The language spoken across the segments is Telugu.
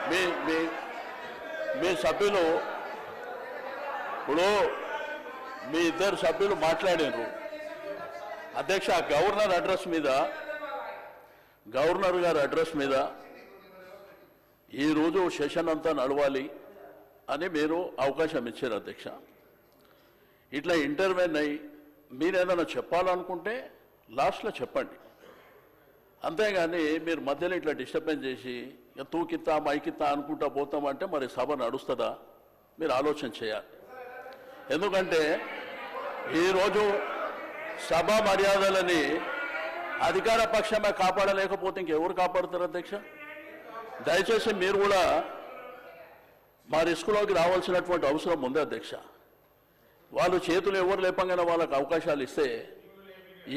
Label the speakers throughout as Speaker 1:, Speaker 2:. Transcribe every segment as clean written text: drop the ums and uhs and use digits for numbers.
Speaker 1: మీ మీ మీ సభ్యులు ఇప్పుడు మీ ఇద్దరు సభ్యులు మాట్లాడారు అధ్యక్ష. గవర్నర్ గారి అడ్రస్ మీద ఈరోజు సెషన్ అంతా నడవాలి అని మీరు అవకాశం ఇచ్చారు అధ్యక్ష. ఇట్లా ఇంటర్వ్యూన్ అయ్యి మీరు ఏదైనా చెప్పాలనుకుంటే లాస్ట్లో చెప్పండి, అంతేగాని మీరు మధ్యలో ఇట్లా డిస్టర్బెన్స్ చేసి తూకిత్తా మైకిత్తా అనుకుంటా పోతామంటే మరి సభ నడుస్తుందా? మీరు ఆలోచన చేయాలి. ఎందుకంటే ఈరోజు సభ మర్యాదలని అధికార పక్షమే కాపాడలేకపోతే ఇంకెవరు కాపాడుతారు అధ్యక్ష? దయచేసి మీరు కూడా మా రిస్కులోకి రావాల్సినటువంటి అవసరం ఉంది అధ్యక్ష. వాళ్ళు చేతులు ఎవరు లేపంగానే వాళ్ళకు అవకాశాలు ఇస్తే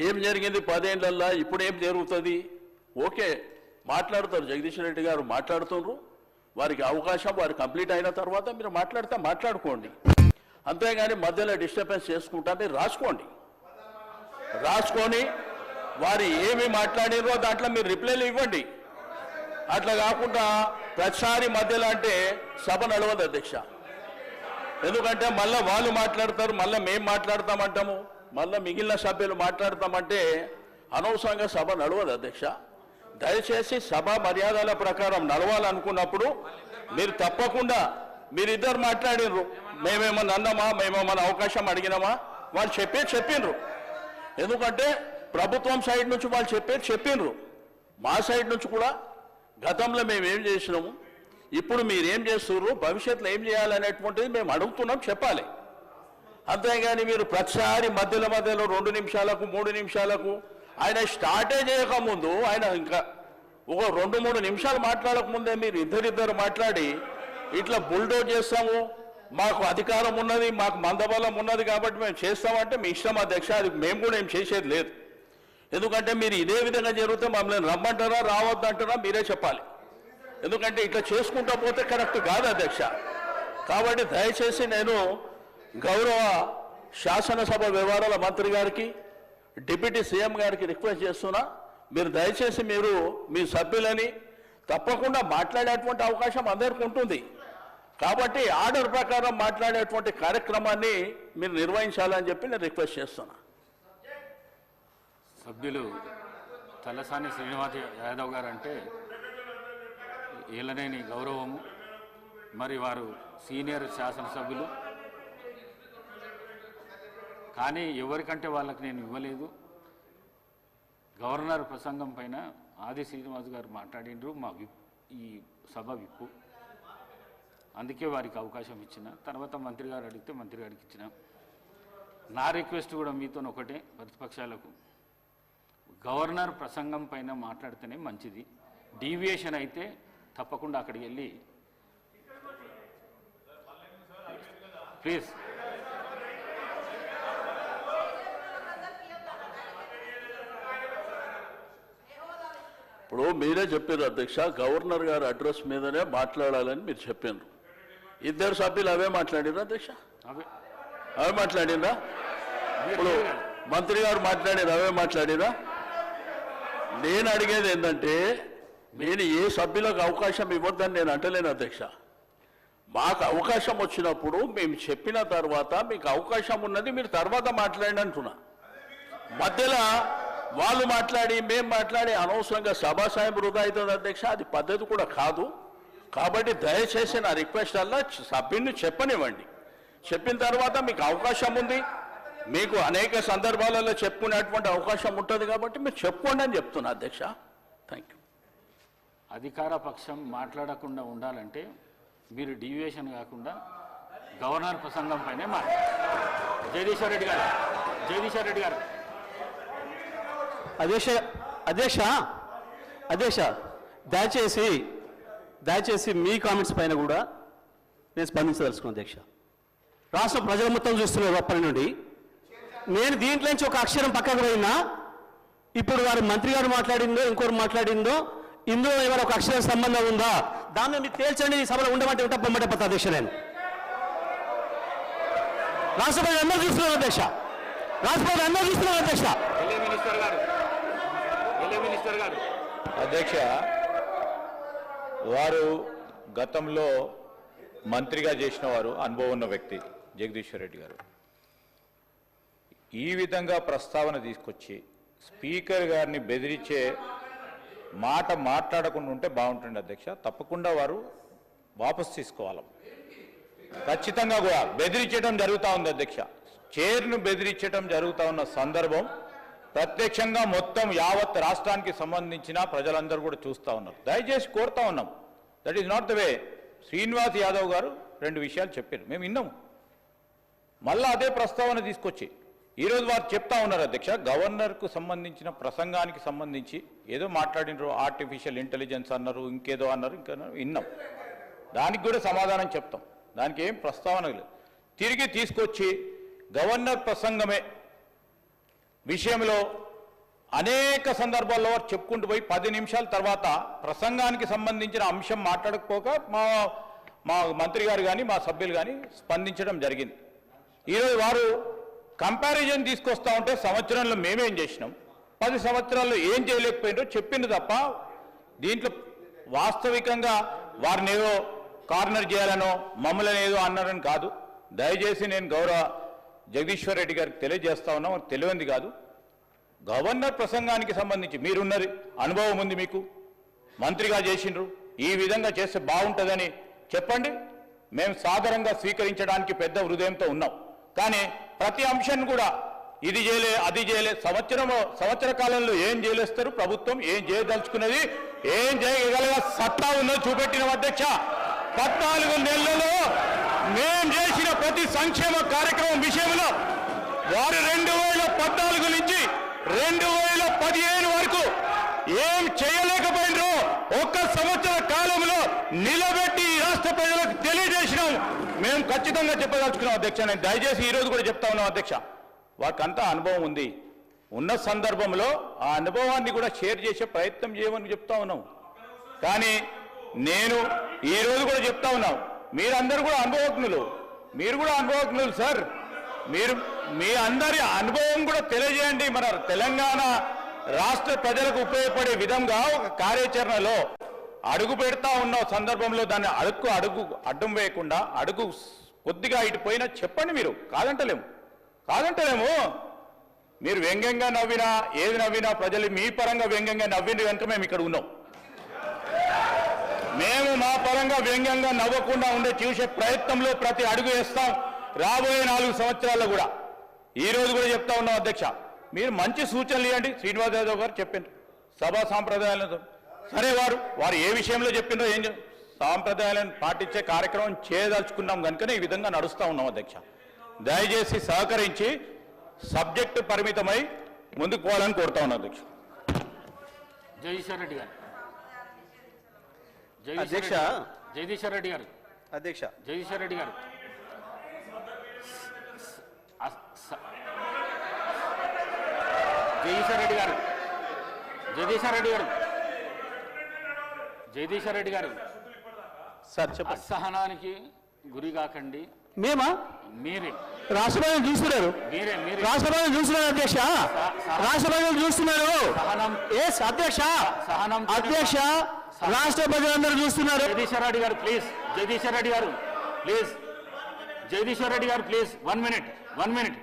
Speaker 1: ఏం జరిగింది 10 ఏళ్ళల్లో, ఇప్పుడు ఏం జరుగుతుంది? ఓకే మాట్లాడతారు, జగదీష్ రెడ్డి గారు మాట్లాడుతున్నారు, వారికి అవకాశం వారు కంప్లీట్ అయిన తర్వాత మీరు మాట్లాడితే మాట్లాడుకోండి, అంతేగాని మధ్యలో డిస్టర్బెన్స్ చేసుకుంటా మీరు రాసుకొని వారు ఏమి మాట్లాడినో దాంట్లో మీరు రిప్లైలు ఇవ్వండి. అట్లా కాకుండా ప్రతిసారి మధ్యలో అంటే సభ నడవదు అధ్యక్ష. ఎందుకంటే మళ్ళీ వాళ్ళు మాట్లాడతారు, మళ్ళీ మేము మాట్లాడతామంటాము, మళ్ళీ మిగిలిన సభ్యులు మాట్లాడతామంటే అనవసరంగా సభ నడవదు అధ్యక్ష. దయచేసి సభ మర్యాదల ప్రకారం నడవాలనుకున్నప్పుడు మీరు తప్పకుండా మీరిద్దరు మాట్లాడినరు, మేమేమన్నా అన్నామా, మేమేమన్నా అవకాశం అడిగినామా, వాళ్ళు చెప్పిండ్రు. ఎందుకంటే ప్రభుత్వం సైడ్ నుంచి వాళ్ళు చెప్పిండ్రు, మా సైడ్ నుంచి కూడా గతంలో మేము ఏం చేసినాము, ఇప్పుడు మీరేం చేస్తున్నారు, భవిష్యత్తులో ఏం చేయాలనేటువంటిది మేము అడుగుతున్నాం, చెప్పాలి. అంతేగాని మీరు ప్రతిసారి మధ్యలో 2 నిమిషాలకు 3 నిమిషాలకు ఆయన స్టార్టే చేయకముందు ఆయన ఇంకా ఒక 2-3 నిమిషాలు మాట్లాడకముందే మీరు ఇద్దరిద్దరు మాట్లాడి ఇట్లా బుల్డోజ్ చేస్తాము, మాకు అధికారం ఉన్నది, మాకు మందబలం ఉన్నది కాబట్టి మేము చేస్తామంటే మీ ఇష్టం అధ్యక్ష. అది మేము కూడా ఏం చేసేది లేదు. ఎందుకంటే మీరు ఇదే విధంగా జరిగితే మమ్మల్ని రమ్మంటారా రావద్దంటారా మీరే చెప్పాలి. ఎందుకంటే ఇట్లా చేసుకుంటా పోతే కరెక్ట్ కాదు అధ్యక్ష. కాబట్టి దయచేసి నేను గౌరవ శాసనసభ వ్యవహారాల మంత్రి గారికి, డిప్యూటీ సీఎం గారికి రిక్వెస్ట్ చేస్తున్నా, మీరు దయచేసి మీరు మీ సభ్యులని తప్పకుండా మాట్లాడేటువంటి అవకాశం అందరికీ ఉంటుంది. కాబట్టి ఆర్డర్ ప్రకారం మాట్లాడేటువంటి కార్యక్రమాన్ని మీరు నిర్వహించాలని చెప్పి నేను రిక్వెస్ట్ చేస్తున్నా.
Speaker 2: సభ్యులు తలసాని శ్రీనివాస్ యాదవ్ గారు అంటే ఏలనేని గౌరవము, మరి వారు సీనియర్ శాసనసభ్యులు, కానీ ఎవరికంటే వాళ్ళకి నేను ఇవ్వలేదు. గవర్నర్ ప్రసంగం పైన ఆది శ్రీనివాస్ గారు మాట్లాడిండ్రు, మా ఈ సభ విప్పు, అందుకే వారికి అవకాశం ఇచ్చిన. తర్వాత మంత్రి గారు అడిగితే మంత్రి గారికి ఇచ్చిన. నా రిక్వెస్ట్ కూడా మీతో ఒకటే, ప్రతిపక్షాలకు గవర్నర్ ప్రసంగం పైన మాట్లాడితేనే మంచిది. డీవియేషన్ అయితే తప్పకుండా అక్కడికి వెళ్ళి ప్లీజ్
Speaker 1: ఇప్పుడు మీరే చెప్పారు అధ్యక్ష, గవర్నర్ గారి అడ్రస్ మీదనే మాట్లాడాలని మీరు చెప్పారు. ఇద్దరు సభ్యులు అవే మాట్లాడిరా అధ్యక్ష? అవే మాట్లాడిరా? ఇప్పుడు మంత్రి గారు మాట్లాడారు, అవే మాట్లాడిరా? నేను అడిగేది ఏంటంటే, నేను ఏ సభ్యులకు అవకాశం ఇవ్వద్దని నేను అంటలేను అధ్యక్ష. మాకు అవకాశం వచ్చినప్పుడు మేము చెప్పిన తర్వాత మీకు అవకాశం ఉన్నది, మీరు తర్వాత మాట్లాడండి అంటున్నా. మధ్యలో వాళ్ళు మాట్లాడి మేము మాట్లాడి అనవసరంగా సభాసాయం వృధా అవుతుంది అధ్యక్ష. అది పద్ధతి కూడా కాదు. కాబట్టి దయచేసి నా రిక్వెస్ట్ అలా సభ్యుని చెప్పనివ్వండి. చెప్పిన తర్వాత మీకు అవకాశం ఉంది, మీకు అనేక సందర్భాలలో చెప్పుకునేటువంటి అవకాశం ఉంటుంది కాబట్టి మీరు చెప్పుకోండి అని చెప్తున్నా అధ్యక్ష. Thank you.
Speaker 2: అధికార పక్షం మాట్లాడకుండా ఉండాలంటే మీరు డీవియేషన్ కాకుండా గవర్నర్ ప్రసంగం పైనే మాట్లాడారు. జగదీశ్వర్ రెడ్డి గారు
Speaker 3: అధ్యక్ష దయచేసి మీ కామెంట్స్ పైన కూడా నేను స్పందించదలుచుకున్నాను అధ్యక్ష. రాష్ట్ర ప్రజలు మొత్తం చూస్తున్నారు అప్పటి నుండి. నేను దీంట్లో నుంచి ఒక అక్షరం పక్కకు పోయినా, ఇప్పుడు వారు మంత్రి గారు మాట్లాడిందో ఇంకోరు మాట్లాడిందో ఇందులో ఏమైనా ఒక అక్షరం సంబంధం ఉందా, దాన్ని మీరు తేల్చండి. ఈ సభలో ఉండమంటే ఉంటా, పొమ్మటే పోతా అధ్యక్ష. నేను రాష్ట్ర ప్రజలు అందరూ చూస్తున్నారు అధ్యక్ష,
Speaker 1: అధ్యక్ష, వారు
Speaker 4: గతంలో మంత్రిగా చేసిన వారు, అనుభవం ఉన్న వ్యక్తి జగదీశ్వర్ రెడ్డి గారు ఈ విధంగా ప్రస్తావన తీసుకొచ్చి స్పీకర్ గారిని బెదిరించే మాట మాట్లాడకుండా ఉంటే బాగుంటుంది అధ్యక్ష. తప్పకుండా వారు వాపసు తీసుకోవాలి. ఖచ్చితంగా కూడా బెదిరించడం జరుగుతూ ఉంది అధ్యక్ష. చైర్ను బెదిరించడం జరుగుతూ ఉన్న సందర్భం ప్రత్యక్షంగా మొత్తం యావత్ రాష్ట్రానికి సంబంధించిన ప్రజలందరూ కూడా చూస్తూ ఉన్నారు. దయచేసి కోరుతా ఉన్నాం. That is not the way. Srinivas Yadav గారు 2 విషయాలు చెప్పారు, మేము విన్నాము. మళ్ళీ అదే ప్రస్తావన తీసుకొచ్చి ఈరోజు వారు చెప్తా ఉన్నారు అధ్యక్ష, గవర్నర్కు సంబంధించిన ప్రసంగానికి సంబంధించి ఏదో మాట్లాడినారు, ఆర్టిఫిషియల్ ఇంటెలిజెన్స్ అన్నారు, ఇంకేదో అన్నారు, ఇంకా విన్నాం. దానికి కూడా సమాధానం చెప్తాం. దానికి ఏం ప్రస్తావన లేదు. తిరిగి తీసుకొచ్చి గవర్నర్ ప్రసంగమే విషయంలో అనేక సందర్భాల్లో వారు చెప్పుకుంటూ పోయి 10 నిమిషాల తర్వాత ప్రసంగానికి సంబంధించిన అంశం మాట్లాడకపోక మా మంత్రి గారు కానీ మా సభ్యులు కానీ స్పందించడం జరిగింది. ఈరోజు వారు కంపారిజన్ తీసుకొస్తా ఉంటే సంవత్సరంలో మేమేం చేసినాం, 10 సంవత్సరాల్లో ఏం చేయలేకపోయినారో చెప్పింది తప్ప దీంట్లో వాస్తవికంగా వారిని ఏదో కార్నర్ చేయాలనో మమ్మల్ని ఏదో అన్నారని కాదు. దయచేసి నేను గౌరవ జగదీశ్వర్ రెడ్డి గారికి తెలియజేస్తా ఉన్నా, వారికి తెలియంది కాదు. గవర్నర్ ప్రసంగానికి సంబంధించి మీరున్నది అనుభవం ఉంది, మీకు మంత్రిగా చేసిండ్రు, ఈ విధంగా చేస్తే బాగుంటుందని చెప్పండి. మేము సాధారణంగా స్వీకరించడానికి పెద్ద హృదయంతో ఉన్నాం. కానీ ప్రతి అంశాన్ని కూడా ఇది చేయలే, అది చేయలే, సంవత్సర కాలంలో ఏం చేయలేస్తారు ప్రభుత్వం, ఏం చేయదలుచుకున్నది, ఏం చేయగల సత్తా ఉన్నది చూపెట్టిన అధ్యక్ష. 14 నెలలలో మేం చేసిన ప్రతి సంక్షేమ కార్యక్రమం విషయంలో వారు 2014 నుంచి 2015 వరకు ఏం చేయలేకపోయినరో 1 సంవత్సర కాలంలో నిలబెట్టి రాష్ట్ర ప్రజలకు తెలియజేసినాం. మేము ఖచ్చితంగా చెప్పదలుచుకున్నాం అధ్యక్ష. నేను దయచేసి ఈరోజు కూడా చెప్తా ఉన్నాం అధ్యక్ష, వారికంతా అనుభవం ఉంది. ఉన్న సందర్భంలో ఆ అనుభవాన్ని కూడా షేర్ చేసే ప్రయత్నం చేయమని చెప్తా ఉన్నాం. కానీ నేను ఈరోజు కూడా చెప్తా ఉన్నాం, మీరందరూ కూడా అనుభవజ్ఞులు, మీరు కూడా అనుభవజ్ఞులు సార్. మీరు మీ అందరి అనుభవం కూడా తెలియజేయండి. మన తెలంగాణ రాష్ట్ర ప్రజలకు ఉపయోగపడే విధంగా ఒక కార్యాచరణలో అడుగు పెడతా ఉన్న సందర్భంలో దాన్ని అడుగు అడ్డం వేయకుండా అడుగు కొద్దిగా ఇటు పోయినా చెప్పండి. మీరు కాదంటలేము. మీరు వ్యంగ్యంగా నవ్వినా ఏది నవ్వినా ప్రజలు మీ పరంగా వ్యంగ్యంగా నవ్వింది కనుక మేము ఇక్కడ ఉన్నాం. మేము మా పరంగా వ్యంగ్యంగా నవ్వకుండా ఉండే చూసే ప్రయత్నంలో ప్రతి అడుగు వేస్తాం. రాబోయే 4 సంవత్సరాల్లో కూడా ఈ రోజు కూడా చెప్తా ఉన్నాం అధ్యక్ష, మీరు మంచి సూచనలు ఇవ్వండి. శ్రీనివాస్ యాదవ్ గారు చెప్పారు సభా సాంప్రదాయాలతో, సరే వారు ఏ విషయంలో చెప్పిందో ఏం సాంప్రదాయాలను పాటించే కార్యక్రమం చేయదలుచుకున్నాం కనుకనే ఈ విధంగా నడుస్తూ ఉన్నాం అధ్యక్ష. దయచేసి సహకరించి సబ్జెక్టు పరిమితమై ముందుకు పోవాలని కోరుతా ఉన్నాం అధ్యక్ష.
Speaker 2: జగదీశ్వర్ రెడ్డి గారు
Speaker 3: అధ్యక్ష.
Speaker 2: జగదీశ్వర్ రెడ్డి గారు
Speaker 3: అధ్యక్ష
Speaker 2: జగదీశ్వర్ రెడ్డి గారు జగదీశ్వర్ రెడ్డి గారు జగదీశ్వర్ రెడ్డి గారు జగదీశ్వర్ రెడ్డి గారు
Speaker 3: సార్ చెప్పండి.
Speaker 2: అసహనానికి గురి కాకండి.
Speaker 3: మేమా?
Speaker 2: మీరే
Speaker 3: రాష్ట్రపతిని చూస్తున్నారు,
Speaker 2: మీరే మీరే
Speaker 3: రాష్ట్రపతిని చూస్తున్నారు అధ్యక్ష, రాష్ట్రపతిని చూస్తున్నారు.
Speaker 2: సహనం
Speaker 3: ఎస్ అధ్యక్ష,
Speaker 2: సహనం
Speaker 3: అధ్యక్ష, రాష్ట్ర ప్రజలందరూ చూస్తున్నారు.
Speaker 2: జగదీశ్వర్ రెడ్డి గారు ప్లీజ్, జగదీశ్వర్ రెడ్డి గారు ప్లీజ్, జగదీశ్వర్ రెడ్డి గారు ప్లీజ్ 1 మినిట్.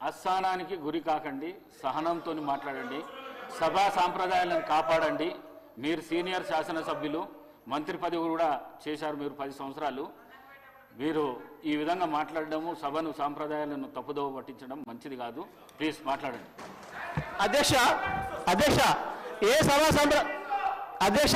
Speaker 2: అసహనానికి గురి కాకండి, సహనంతో మాట్లాడండి, సభా సాంప్రదాయాలను కాపాడండి. మీరు సీనియర్ శాసనసభ్యులు, మంత్రి పదవి కూడా చేశారు మీరు 10 సంవత్సరాలు. మీరు ఈ విధంగా మాట్లాడడము, సభను సాంప్రదాయాలను తప్పుదోవ పట్టించడం మంచిది కాదు. ప్లీజ్ మాట్లాడండి
Speaker 3: అధ్యక్ష. అధ్యక్ష ఏ సభా అధ్యక్ష